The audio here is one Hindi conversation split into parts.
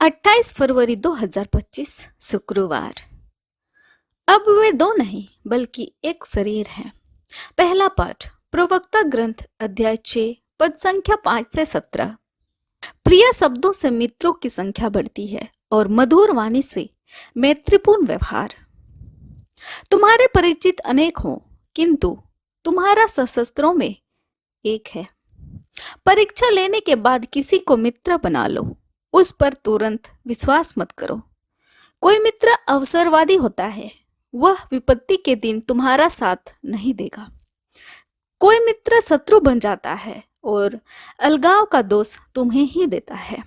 28 फरवरी 2025 शुक्रवार। अब वे दो नहीं बल्कि एक शरीर हैं। पहला पाठ प्रवक्ता ग्रंथ अध्याय 6 पद संख्या 5 से 17। प्रिय शब्दों से मित्रों की संख्या बढ़ती है और मधुर वाणी से मैत्रीपूर्ण व्यवहार। तुम्हारे परिचित अनेक हों किंतु तुम्हारा सशस्त्रों में एक है। परीक्षा लेने के बाद किसी को मित्र बना लो, उस पर तुरंत विश्वास मत करो। कोई मित्र अवसरवादी होता है, वह विपत्ति के दिन तुम्हारा साथ नहीं देगा। कोई मित्र शत्रु बन जाता है और अलगाव का दोष तुम्हें ही देता है।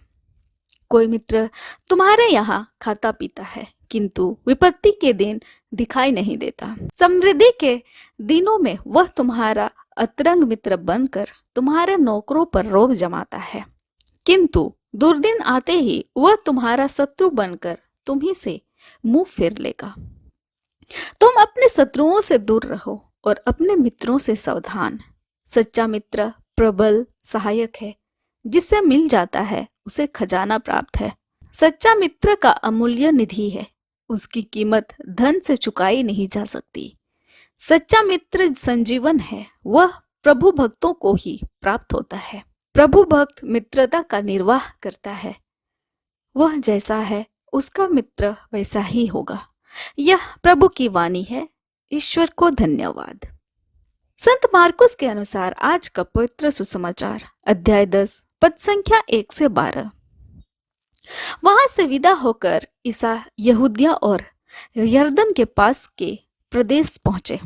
कोई मित्र तुम्हारे यहाँ खाता पीता है किंतु विपत्ति के दिन दिखाई नहीं देता। समृद्धि के दिनों में वह तुम्हारा अतरंग मित्र बनकर तुम्हारे नौकरों पर रोब जमाता है, किंतु दुर्दिन आते ही वह तुम्हारा शत्रु बनकर तुम्ही से मुंह फेर लेगा। तुम अपने शत्रुओं से दूर रहो और अपने मित्रों से सावधान। सच्चा मित्र प्रबल सहायक है, जिससे मिल जाता है उसे खजाना प्राप्त है। सच्चा मित्र का अमूल्य निधि है, उसकी कीमत धन से चुकाई नहीं जा सकती। सच्चा मित्र संजीवन है, वह प्रभु भक्तों को ही प्राप्त होता है। प्रभु भक्त मित्रता का निर्वाह करता है, वह जैसा है उसका मित्र वैसा ही होगा। यह प्रभु की वाणी है। ईश्वर को धन्यवाद। संत मार्कुस के अनुसार आज का पवित्र सुसमाचार अध्याय 10 पद संख्या 1 से 12। वहां से विदा होकर ईसा यहूदिया और यरदन के पास के प्रदेश पहुंचे।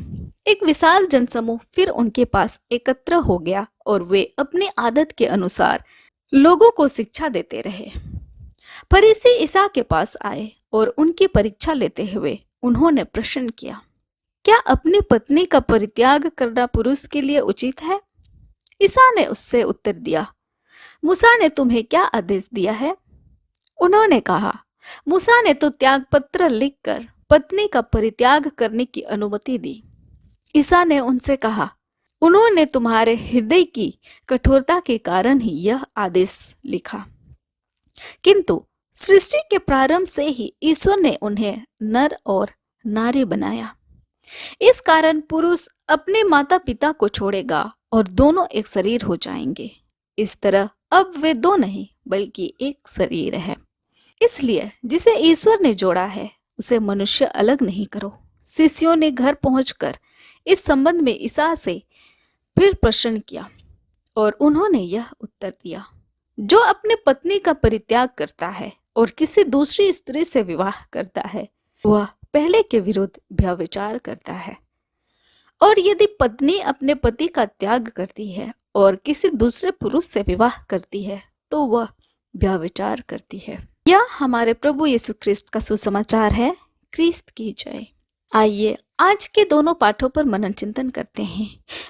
एक विशाल जनसमूह फिर उनके पास एकत्र हो गया और वे अपनी आदत के अनुसार लोगों को शिक्षा देते रहे। फरीसी ईसा के पास आए और उनकी परीक्षा लेते हुए उन्होंने प्रश्न किया, क्या अपनी पत्नी का परित्याग करना पुरुष के लिए उचित है? ईसा ने उससे उत्तर दिया, मूसा ने तुम्हें क्या आदेश दिया है? उन्होंने कहा, मूसा ने तो त्याग पत्र लिखकर पत्नी का परित्याग करने की अनुमति दी। ईसा ने उनसे कहा, उन्होंने तुम्हारे हृदय की कठोरता के कारण ही यह आदेश लिखा, किंतु सृष्टि के प्रारंभ से ही ईश्वर ने उन्हें नर और नारी बनाया। इस कारण पुरुष अपने माता पिता को छोड़ेगा और दोनों एक शरीर हो जाएंगे। इस तरह अब वे दो नहीं बल्कि एक शरीर है। इसलिए जिसे ईश्वर ने जोड़ा है उसे मनुष्य अलग नहीं करो। शिष्यों ने घर पहुंचकर इस संबंध में ईसा से फिर प्रश्न किया और उन्होंने यह उत्तर दिया, जो अपने पत्नी का परित्याग करता है और किसी दूसरी स्त्री से विवाह करता है, वह पहले के विरुद्ध व्यभिचार करता है। और यदि पत्नी अपने पति का त्याग करती है और किसी दूसरे पुरुष से विवाह करती है तो वह व्यभिचार करती है। यह हमारे प्रभु यीशु ख्रिस्त का सुसमाचार है। ख्रिस्त की जय। आइए आज के दोनों पाठों पर मनन चिंतन करते हैं।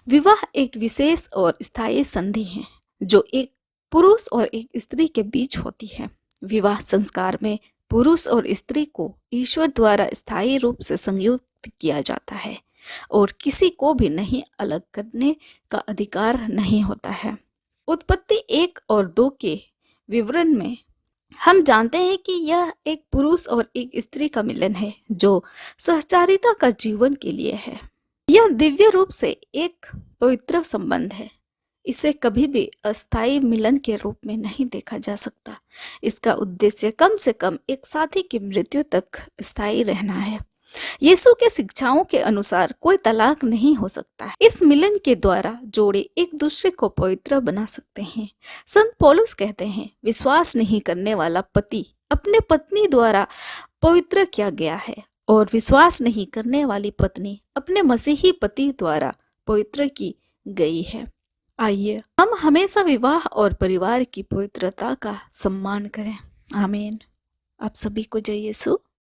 विवाह एक विशेष और स्थायी संधि है जो एक पुरुष और एक स्त्री के बीच होती है। विवाह संस्कार में पुरुष और स्त्री को ईश्वर द्वारा स्थायी रूप से संयुक्त किया जाता है और किसी को भी नहीं अलग करने का अधिकार नहीं होता है। उत्पत्ति 1 और 2 के विवरण में हम जानते हैं कि यह एक पुरुष और एक स्त्री का मिलन है जो सहचारिता का जीवन के लिए है। यह दिव्य रूप से एक पवित्र संबंध है। इसे कभी भी अस्थायी मिलन के रूप में नहीं देखा जा सकता। इसका उद्देश्य कम से कम एक साथी की मृत्यु तक स्थायी रहना है। यीशु के शिक्षाओं के अनुसार कोई तलाक नहीं हो सकता है। इस मिलन के द्वारा जोड़े एक दूसरे को पवित्र बना सकते हैं। संत पौलुस कहते हैं, विश्वास नहीं करने वाला पति अपने पत्नी द्वारा पवित्र किया गया है और विश्वास नहीं करने वाली पत्नी अपने मसीही पति द्वारा पवित्र की गई है। आइए हम हमेशा विवाह और परिवार की पवित्रता का सम्मान करें। आमीन। आप सभी को जय यीशु।